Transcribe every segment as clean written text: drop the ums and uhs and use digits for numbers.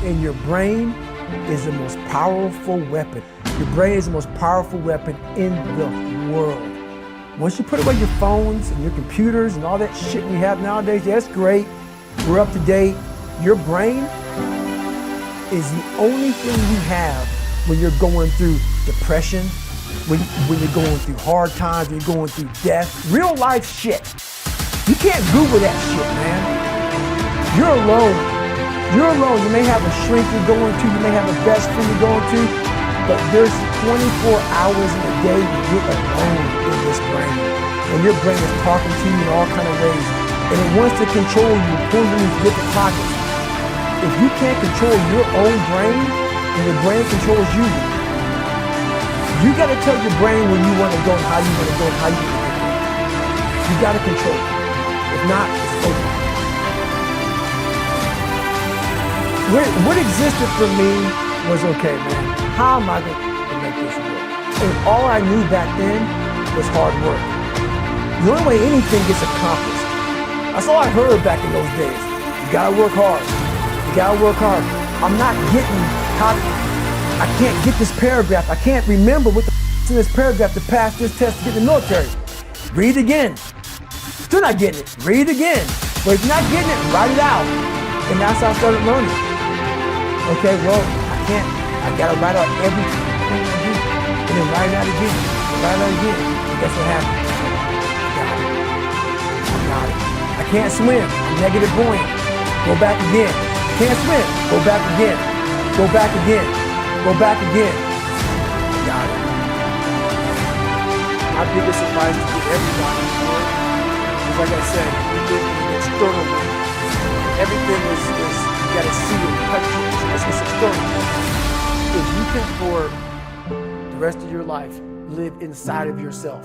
And your brain is the most powerful weapon. Your brain is the most powerful weapon in the world. Once you put away your phones and your computers and all that shit we have nowadays, that's great. We're up to date. Your brain is the only thing you have when you're going through depression, when you're going through hard times, when you're going through death, real life shit. You can't Google that shit, man. You're alone. You're alone. You may have a shrink you're going to, you may have a best friend you're going to, but there's 24 hours in a day when you're alone in this brain. And your brain is talking to you in all kinds of ways. And it wants to control you, pull you in these different pockets. If you can't control your own brain, and your brain controls you, you got to tell your brain where you want to go and how you want to go and how you want to get there. You got to control it. If not, it's over. What existed for me was, okay, man, how am I going to make this work? And all I knew back then was hard work. The only way anything gets accomplished. That's all I heard back in those days. You gotta work hard. You gotta work hard. I'm not getting I can't get this paragraph. I can't remember what the f*** in this paragraph to pass this test to get in the military. Read again. Still not getting it. Read again. But if you're not getting it, write it out. And that's how I started learning. Okay, well, I can't. I gotta write out everything I do. And then write it out again. Write it out again. And guess what happened? I got it. I can't swim. I'm negative buoyant. Go back again. Can't swim. Go back again. Go back again. Go back again. I got it. My biggest advice to everybody is, like I said, we live in an external world. Everything is you gotta see it, touch it. It's external. If you can, for the rest of your life, live inside of yourself.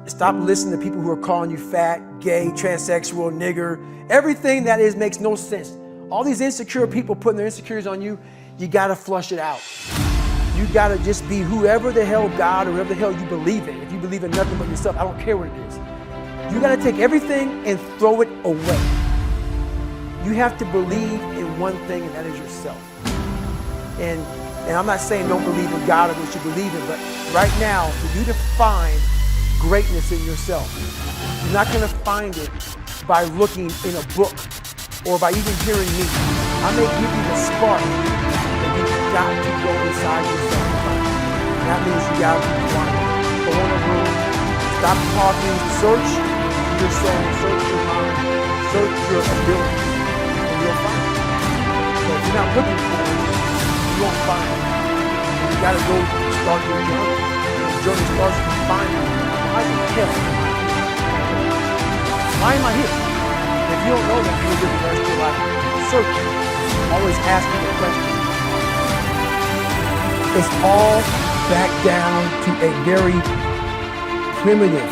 Stop listening to people who are calling you fat, gay, transsexual, nigger. Everything that is makes no sense. All these insecure people putting their insecurities on you, you gotta flush it out. You gotta just be whoever the hell God or whoever the hell you believe in. If you believe in nothing but yourself, I don't care what it is. You gotta take everything and throw it away. You have to believe in one thing, and that is yourself. And I'm not saying don't believe in God or what you believe in, but right now, for you to find greatness in yourself, you're not gonna find it by looking in a book or by even hearing me. I may give you the spark, but you've got to go inside yourself. And that means you gotta be quiet. Go in a room, stop talking, search your soul, search your mind, search your ability, and you'll find it. So if you're not looking for it, you won't find it. You gotta go start your journey. And the journey starts with finding why the hell am I here? Why am I here? If you don't know that, you'll live the rest of your life searching, always asking the question. It's all back down to a very primitive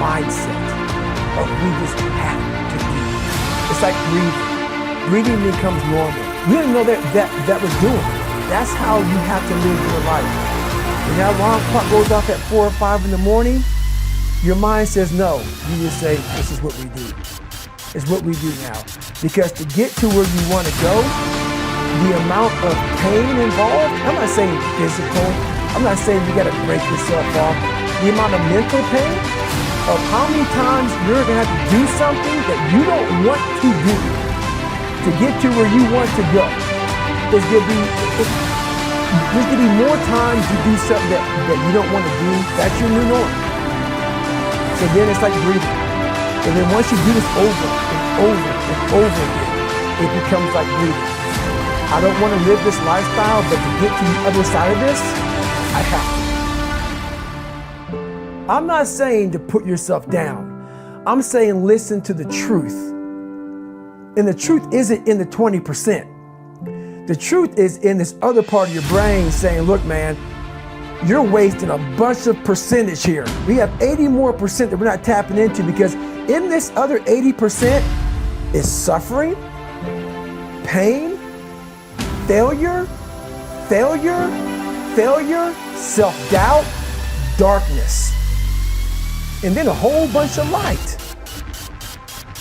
mindset of we just have to be. It's like breathing. Breathing becomes normal. We didn't know that was doing. That's how you have to live your life. When that alarm clock goes off at 4 or 5 in the morning, your mind says no. You just say, this is what we do. It's what we do now. Because to get to where you want to go, the amount of pain involved, I'm not saying physical, I'm not saying you got to break yourself off. The amount of mental pain of how many times you're going to have to do something that you don't want to do to get to where you want to go. There's going to be more times you do something that you don't want to do. That's your new norm. So then it's like breathing. And then once you do this over and over and over again, it becomes like breathing. I don't want to live this lifestyle, but to get to the other side of this, I have to. I'm not saying to put yourself down. I'm saying listen to the truth. And the truth isn't in the 20%. The truth is in this other part of your brain saying, look, man, you're wasting a bunch of percentage here. We have 80 more percent that we're not tapping into because in this other 80% is suffering, pain, failure, self-doubt, darkness, and then a whole bunch of light.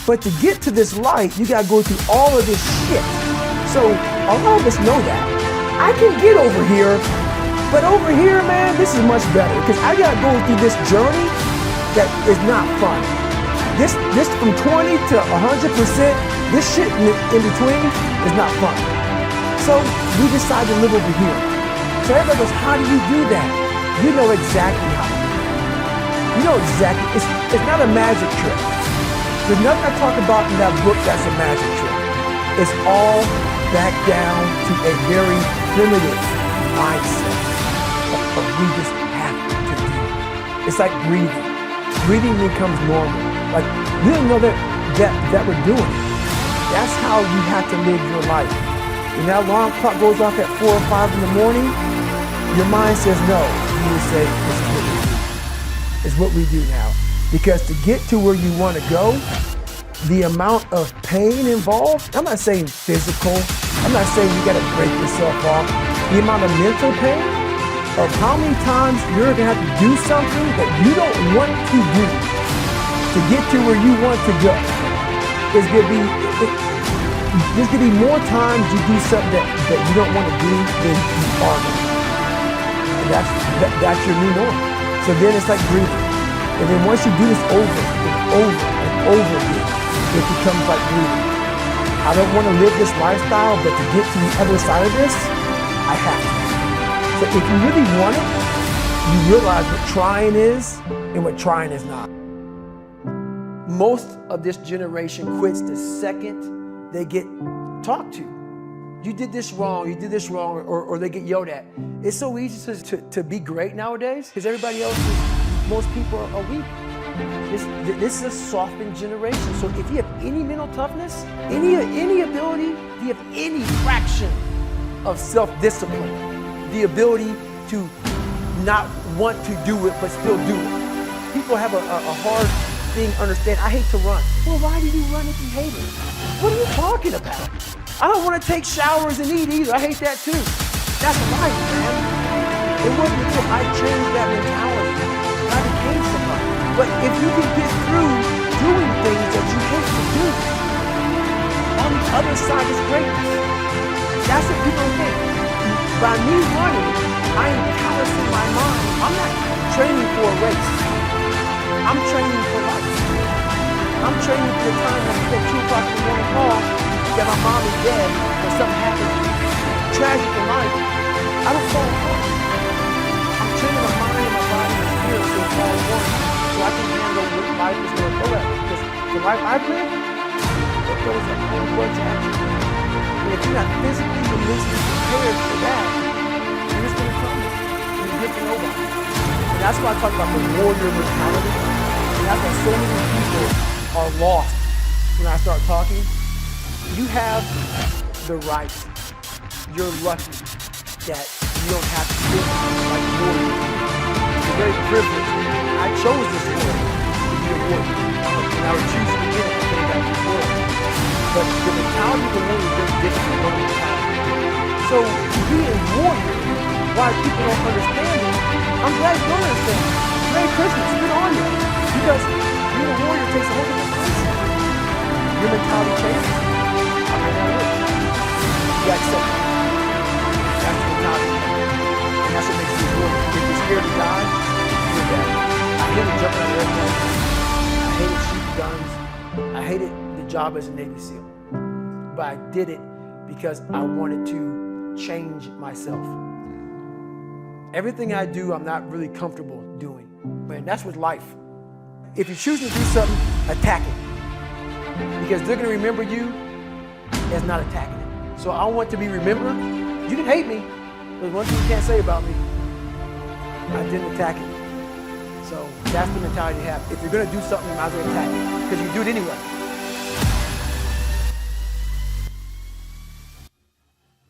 But to get to this light, you gotta go through all of this shit. So a lot of us know that. I can get over here, but over here, man, this is much better because I gotta go through this journey that is not fun. This from 20 to 100%, this shit in between is not fun. So we decide to live over here. So everybody goes, how do you do that? You know exactly how. You know exactly. It's not a magic trick. There's nothing I talk about in that book that's a magic trick. It's all back down to a very primitive mindset of we just have to do. It's like breathing. Breathing becomes normal. Like we don't know that we're doing it. That's how you have to live your life. When that alarm clock goes off at 4 or 5 in the morning, your mind says no. You will say, this is what we do. It's what we do now. Because to get to where you want to go, the amount of pain involved, I'm not saying physical, I'm not saying you got to break yourself off. The amount of mental pain of how many times you're going to have to do something that you don't want to do to get to where you want to go. There's going to be more times you do something that you don't want to do than you are going to do. And that's your new norm. So then it's like breathing. And then once you do this over and over and over again, it becomes like breathing. I don't want to live this lifestyle, but to get to the other side of this, I have to. So if you really want it, you realize what trying is and what trying is not. Most of this generation quits the second they get talked to. You did this wrong, or they get yelled at. It's so easy to be great nowadays because everybody else most people are weak. This is a softened generation. So if you have any mental toughness, any ability, if you have any fraction of self-discipline, the ability to not want to do it but still do it. People have a hard thing understand. I hate to run. Well, why do you run if you hate it? What are you talking about? I don't want to take showers and eat either. I hate that too. That's life, man. It wasn't until I changed that mentality that I became somebody. But if you can get through doing things that you hate to do, on the other side is greatness. That's what people think. By me running, I am callousing my mind. I'm not training for a race. I'm training for life. I'm training for the time when I get 2 o'clock in the morning call that my mom is dead or something happened tragic in life. I don't fall apart. I'm training my mind and my body and my spirit to fall apart so I can handle what life is going to throw at me. Because the life I've lived, it throws a whole bunch at you. And if you're not physically and mentally prepared for that, you're just going to come and you're good for nobody. And that's why I talk about the warrior mentality. And that's why so many people are lost when I start talking. You have the right. You're lucky that you don't have to live like warriors. You're very privileged. I chose this world to be a warrior. And I would choose to begin to came back to this world. But the mentality of the warrior is very different from the mentality. So to be a warrior, why people don't understand it, I'm glad you don't understand it. Merry Christmas, good on you. Because being a warrior takes a whole different mindset. Your mentality changes. I mean, that works. You accept it. That's the mentality. And that's what makes you a warrior. If you're scared to die, you're dead. I hated jumping on airplanes. I hated shooting guns. I hated the job as a Navy SEAL. But I did it because I wanted to change myself. Everything I do, I'm not really comfortable doing. Man, that's with life. If you're choosing to do something, attack it. Because they're going to remember you as not attacking it. So I want to be remembered. You can hate me. There's one thing you can't say about me. I didn't attack it. So that's the mentality you have. If you're going to do something, you might as well attack it. Because you do it anyway.